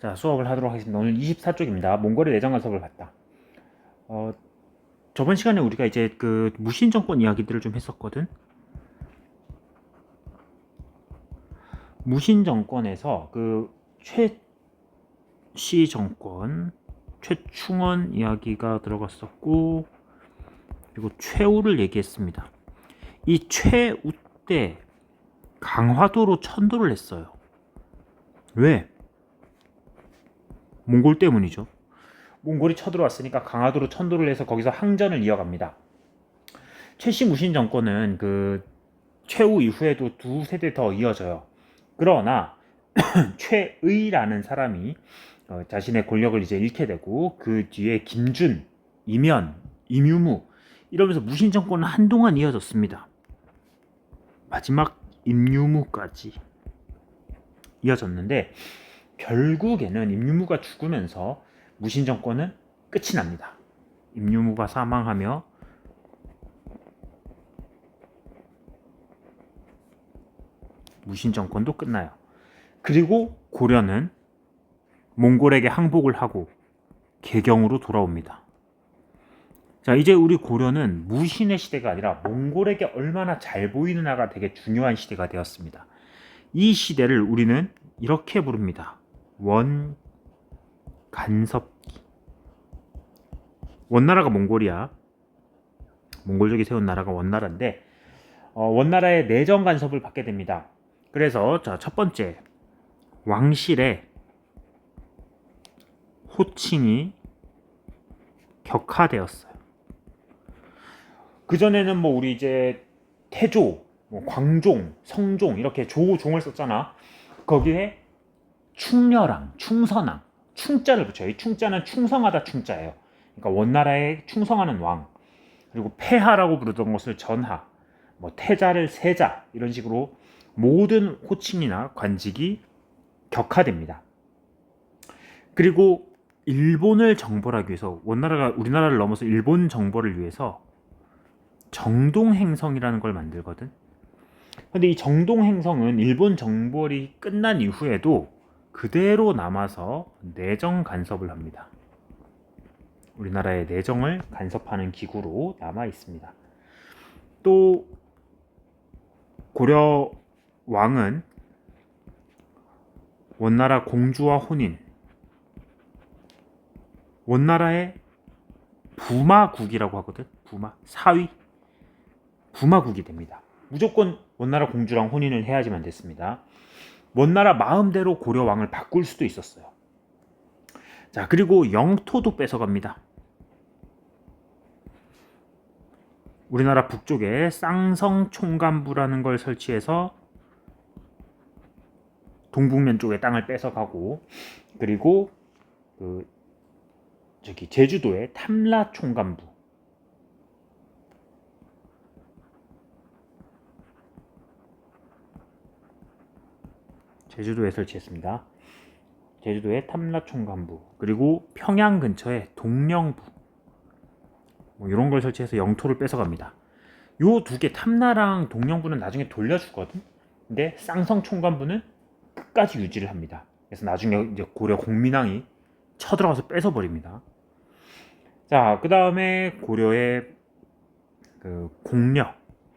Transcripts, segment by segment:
자, 수업을 하도록 하겠습니다. 오늘 24쪽입니다. 몽골의 내정 간섭을 봤다. 저번 시간에 우리가 이제 그 무신 정권 이야기들을 좀 했었거든. 무신 정권에서 그 최씨 정권, 최충원 이야기가 들어갔었고, 그리고 최우를 얘기했습니다. 이 최우 때 강화도로 천도를 했어요. 왜? 몽골 때문이죠. 몽골이 쳐들어왔으니까 강화도로 천도를 해서 거기서 항전을 이어갑니다. 최씨 무신 정권은 그 최후 이후에도 두 세대 더 이어져요. 그러나 최의라는 사람이 자신의 권력을 이제 잃게 되고 그 뒤에 김준, 이면, 임유무 이러면서 무신 정권은 한동안 이어졌습니다. 마지막 임유무까지 이어졌는데 결국에는 임유무가 죽으면서 무신 정권은 끝이 납니다. 임유무가 사망하며 무신 정권도 끝나요. 그리고 고려는 몽골에게 항복을 하고 개경으로 돌아옵니다. 자, 이제 우리 고려는 무신의 시대가 아니라 몽골에게 얼마나 잘 보이느냐가 되게 중요한 시대가 되었습니다. 이 시대를 우리는 이렇게 부릅니다. 원간섭기. 원나라가 몽골이야. 몽골족이 세운 나라가 원나라인데 원나라의 내정 간섭을 받게 됩니다. 그래서 자, 첫 번째 왕실의 호칭이 격화되었어요. 그전에는 뭐 우리 이제 태조, 뭐 광종, 성종 이렇게 조종을 썼잖아. 거기에 충렬왕, 충선왕, 충자를 붙여요. 이 충자는 충성하다 충자예요. 그러니까 원나라에 충성하는 왕. 그리고 폐하라고 부르던 것을 전하, 뭐 태자를 세자 이런 식으로 모든 호칭이나 관직이 격화됩니다. 그리고 일본을 정벌하기 위해서 원나라가 우리나라를 넘어서 일본 정벌을 위해서 정동행성이라는 걸 만들거든. 근데 이 정동행성은 일본 정벌이 끝난 이후에도 그대로 남아서 내정 간섭을 합니다. 우리나라의 내정을 간섭하는 기구로 남아 있습니다. 또 고려 왕은 원나라 공주와 혼인, 원나라의 부마국이라고 하거든. 부마, 사위, 부마국이 됩니다. 무조건 원나라 공주랑 혼인을 해야지만 됐습니다. 원나라 마음대로 고려 왕을 바꿀 수도 있었어요. 자, 그리고 영토도 뺏어갑니다. 우리나라 북쪽에 쌍성 총감부라는 걸 설치해서 동북면 쪽에 땅을 뺏어가고, 그리고 제주도에 탐라 총감부, 제주도에 설치했습니다. 제주도에 탐라 총감부, 그리고 평양 근처에 동령부, 뭐 이런 걸 설치해서 영토를 뺏어갑니다. 요 두 개, 탐나랑 동령부는 나중에 돌려주거든. 근데 쌍성 총감부는 끝까지 유지를 합니다. 그래서 나중에 이제 고려 공민왕이 쳐들어가서 뺏어버립니다. 자, 그 다음에 고려의 그 공녀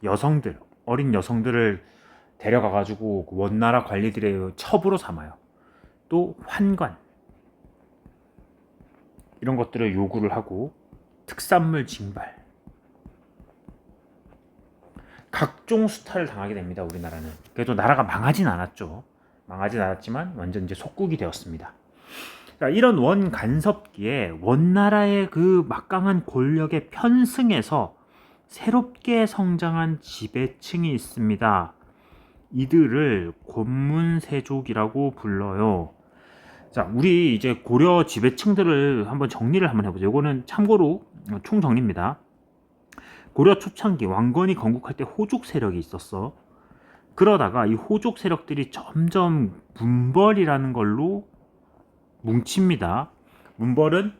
여성들, 어린 여성들을 데려가가지고 원나라 관리들의 첩으로 삼아요. 또 환관 이런 것들을 요구를 하고 특산물 징발, 각종 수탈을 당하게 됩니다. 우리나라는. 그래도 나라가 망하진 않았죠. 망하진 않았지만 완전 이제 속국이 되었습니다. 자, 이런 원간섭기에 원나라의 그 막강한 권력에 편승해서 새롭게 성장한 지배층이 있습니다. 이들을 권문세족이라고 불러요. 자, 우리 이제 고려 지배층들을 한번 정리를 한번 해보죠. 이거는 참고로 총정리입니다. 고려 초창기 왕건이 건국할 때 호족 세력이 있었어. 그러다가 이 호족 세력들이 점점 문벌이라는 걸로 뭉칩니다. 문벌은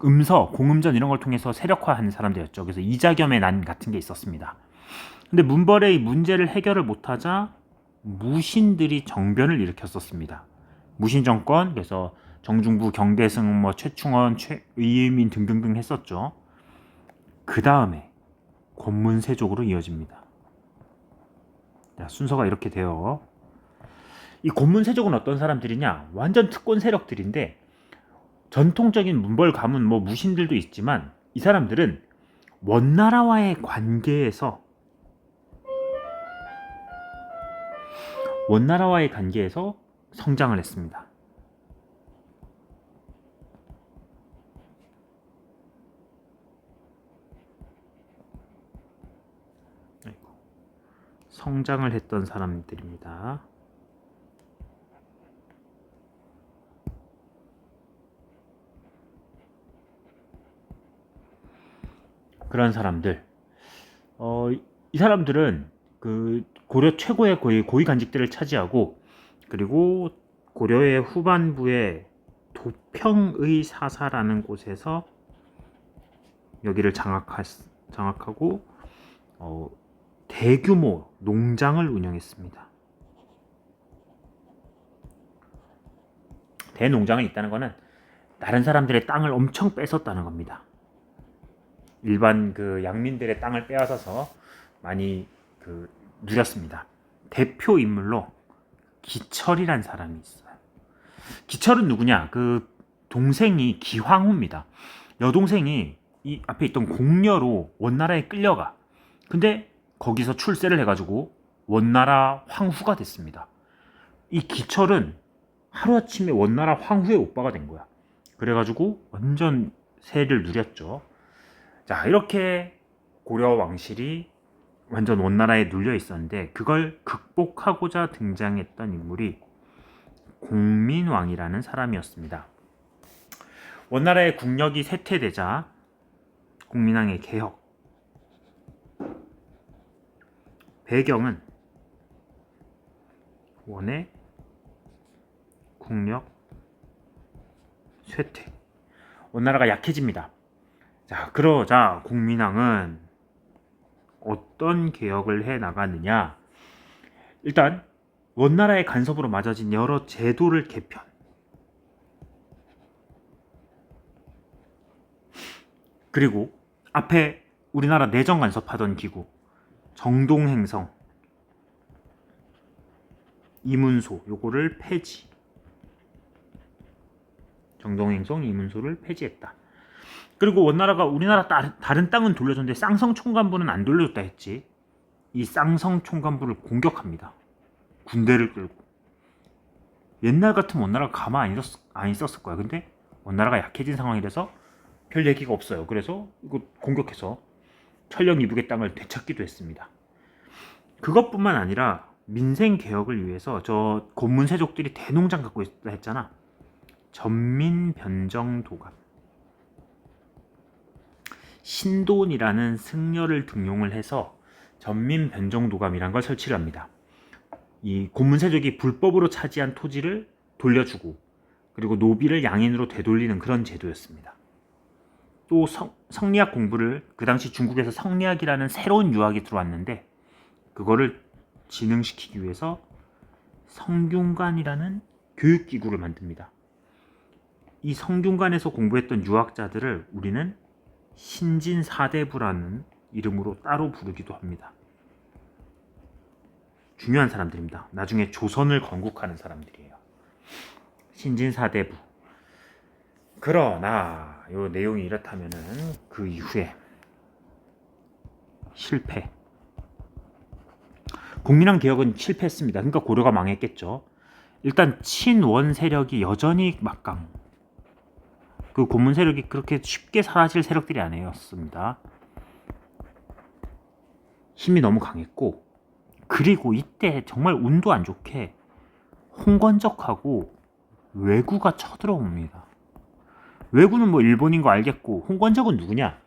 음서, 공음전 이런 걸 통해서 세력화하는 사람들이었죠. 그래서 이자겸의 난 같은 게 있었습니다. 근데 문벌의 문제를 해결을 못하자 무신들이 정변을 일으켰었습니다. 무신정권, 그래서 정중부, 경대승, 뭐 최충원, 최의민 등등등 했었죠. 그 다음에 권문세족으로 이어집니다. 자, 순서가 이렇게 돼요. 이 권문세족은 어떤 사람들이냐? 완전 특권 세력들인데 전통적인 문벌 가문 뭐 무신들도 있지만 이 사람들은 원나라와의 관계에서 성장을 했습니다. 성장을 했던 사람들입니다. 그런 사람들, 이 사람들은 그 고려 최고의 고위 관직들을 차지하고, 그리고 고려의 후반부에 도평의 사사라는 곳에서 여기를 장악하고 대규모 농장을 운영했습니다. 대농장이 있다는 것은 다른 사람들의 땅을 엄청 뺏었다는 겁니다. 일반 그 양민들의 땅을 빼앗아서 많이 누렸습니다. 대표 인물로 기철이란 사람이 있어요. 기철은 누구냐? 그 동생이 기황후입니다. 여동생이 이 앞에 있던 공녀로 원나라에 끌려가. 근데 거기서 출세를 해가지고 원나라 황후가 됐습니다. 이 기철은 하루아침에 원나라 황후의 오빠가 된 거야. 그래가지고 완전 세를 누렸죠. 자, 이렇게 고려 왕실이 완전 원나라에 눌려 있었는데 그걸 극복하고자 등장했던 인물이 공민왕이라는 사람이었습니다. 원나라의 국력이 쇠퇴되자 공민왕의 개혁, 배경은 원의 국력 쇠퇴, 원나라가 약해집니다. 자, 그러자 공민왕은 어떤 개혁을 해 나가느냐? 일단 원나라의 간섭으로 맞아진 여러 제도를 개편, 그리고 앞에 우리나라 내정 간섭하던 기구 정동행성, 이문소 요거를 폐지, 정동행성, 이문소를 폐지했다. 그리고 원나라가 우리나라 다른 땅은 돌려줬는데 쌍성 총관부는 안 돌려줬다 했지. 이 쌍성 총관부를 공격합니다. 군대를 끌고. 옛날 같으면 원나라가 가만 안 있었을 거야. 근데 원나라가 약해진 상황이라서 별 얘기가 없어요. 그래서 이거 공격해서 천령 이북의 땅을 되찾기도 했습니다. 그것뿐만 아니라 민생 개혁을 위해서 저 권문세족들이 대농장 갖고 있다 했잖아. 전민변정도감, 신돈이라는 승려를 등용을 해서 전민변정도감이란 걸 설치를 합니다. 이 고문세족이 불법으로 차지한 토지를 돌려주고 그리고 노비를 양인으로 되돌리는 그런 제도였습니다. 또 성리학 공부를, 그 당시 중국에서 성리학이라는 새로운 유학이 들어왔는데 그거를 진흥시키기 위해서 성균관이라는 교육기구를 만듭니다. 이 성균관에서 공부했던 유학자들을 우리는 신진사대부라는 이름으로 따로 부르기도 합니다. 중요한 사람들입니다. 나중에 조선을 건국하는 사람들이에요. 신진사대부. 그러나 이 내용이 이렇다면은 그 이후에 실패. 국민왕 개혁은 실패했습니다. 그러니까 고려가 망했겠죠. 일단 친원 세력이 여전히 막강. 그 고문 세력이 그렇게 쉽게 사라질 세력들이 아니었습니다. 힘이 너무 강했고, 그리고 이때 정말 운도 안 좋게 홍건적하고 왜구가 쳐들어옵니다. 왜구는 뭐 일본인 거 알겠고, 홍건적은 누구냐?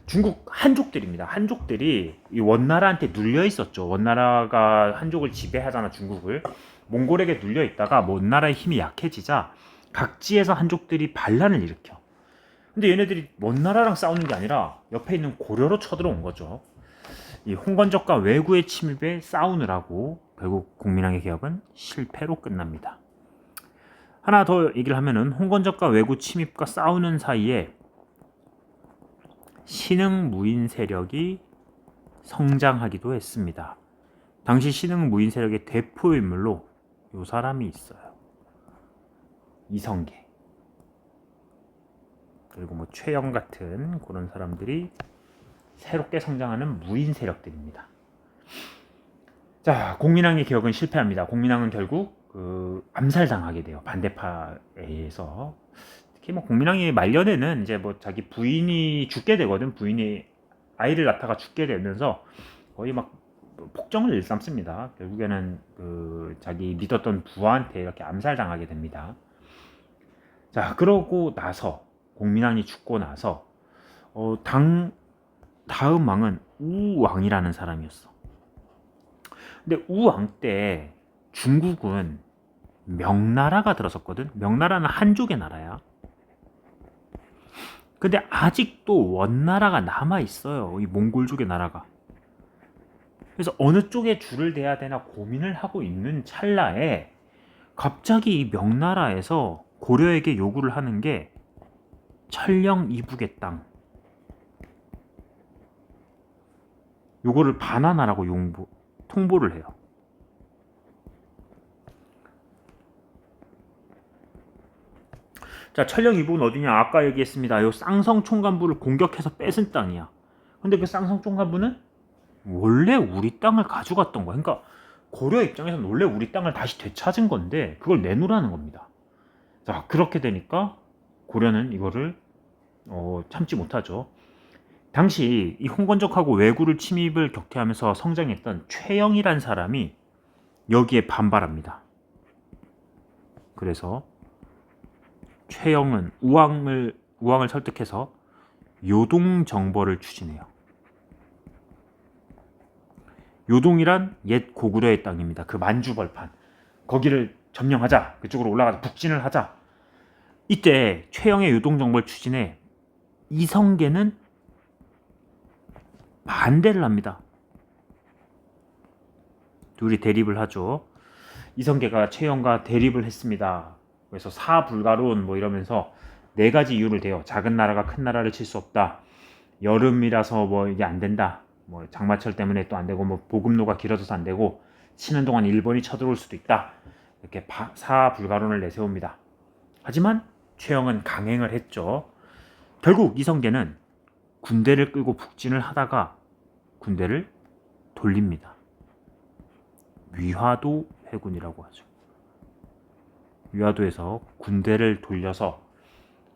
중국 한족들입니다. 한족들이 이 원나라한테 눌려 있었죠. 원나라가 한족을 지배하잖아, 중국을. 몽골에게 눌려 있다가 원나라의 힘이 약해지자 각지에서 한족들이 반란을 일으켜. 근데 얘네들이 원나라랑 싸우는 게 아니라 옆에 있는 고려로 쳐들어온 거죠. 이 홍건적과 왜구의 침입에 싸우느라고 결국 공민왕의 개혁은 실패로 끝납니다. 하나 더 얘기를 하면은 홍건적과 왜구 침입과 싸우는 사이에 신흥 무인 세력이 성장하기도 했습니다. 당시 신흥 무인 세력의 대표 인물로 이 사람이 있어요. 이성계. 그리고 뭐 최영 같은 그런 사람들이 새롭게 성장하는 무인 세력들입니다. 자, 공민왕의 개혁은 실패합니다. 공민왕은 결국 암살당하게 돼요. 반대파에 의해서. 특히 뭐 공민왕이 말년에는 이제 뭐 자기 부인이 죽게 되거든. 부인이 아이를 낳다가 죽게 되면서 거의 막 폭정을 일삼습니다. 결국에는 자기 믿었던 부하한테 이렇게 암살당하게 됩니다. 자, 그러고 나서 공민왕이 죽고 나서 다음 왕은 우왕이라는 사람이었어. 근데 우왕 때 중국은 명나라가 들어섰거든. 명나라는 한족의 나라야. 근데 아직도 원나라가 남아 있어요. 이 몽골족의 나라가. 그래서 어느 쪽에 줄을 대야 되나 고민을 하고 있는 찰나에 갑자기 이 명나라에서 고려에게 요구를 하는 게 천령 이북의 땅. 요거를 반환하라고 통보를 해요. 자, 천령 이북은 어디냐? 아까 얘기했습니다. 요 쌍성 총관부를 공격해서 뺏은 땅이야. 근데 그 쌍성 총관부는 원래 우리 땅을 가져갔던 거야. 그러니까 고려 입장에서는 원래 우리 땅을 다시 되찾은 건데 그걸 내놓으라는 겁니다. 자, 그렇게 되니까 고려는 이거를 참지 못하죠. 당시 이 홍건적하고 왜구를 침입을 격퇴하면서 성장했던 최영이란 사람이 여기에 반발합니다. 그래서 최영은 우왕을 설득해서 요동정벌을 추진해요. 요동이란 옛 고구려의 땅입니다. 그 만주벌판. 거기를 점령하자. 그쪽으로 올라가서 북진을 하자. 이때 최영의 요동정벌 추진에 이성계는 반대를 합니다. 둘이 대립을 하죠. 이성계가 최영과 대립을 했습니다. 그래서 사불가론 뭐 이러면서 4가지 이유를 대요. 작은 나라가 큰 나라를 칠 수 없다. 여름이라서 뭐 이게 안 된다. 뭐 장마철 때문에 또 안 되고 뭐 보급로가 길어져서 안 되고 치는 동안 일본이 쳐들어올 수도 있다. 이렇게 사불가론을 내세웁니다. 하지만 최영은 강행을 했죠. 결국 이성계는 군대를 끌고 북진을 하다가 군대를 돌립니다. 위화도 회군이라고 하죠. 위화도에서 군대를 돌려서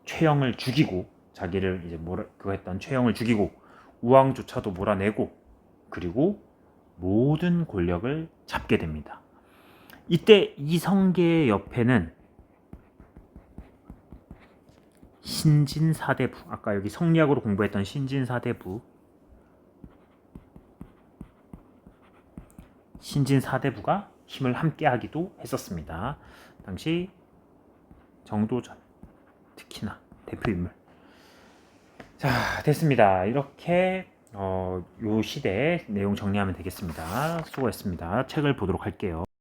최영을 죽이고 자기를 이제 그거 했던 최영을 죽이고 우왕조차도 몰아내고 그리고 모든 권력을 잡게 됩니다. 이때 이성계의 옆에는 신진사대부, 아까 여기 성리학으로 공부했던 신진사대부가 힘을 함께하기도 했었습니다. 당시 정도전 특히나 대표인물. 자, 됐습니다. 이렇게 요 시대 내용 정리하면 되겠습니다. 수고했습니다. 책을 보도록 할게요.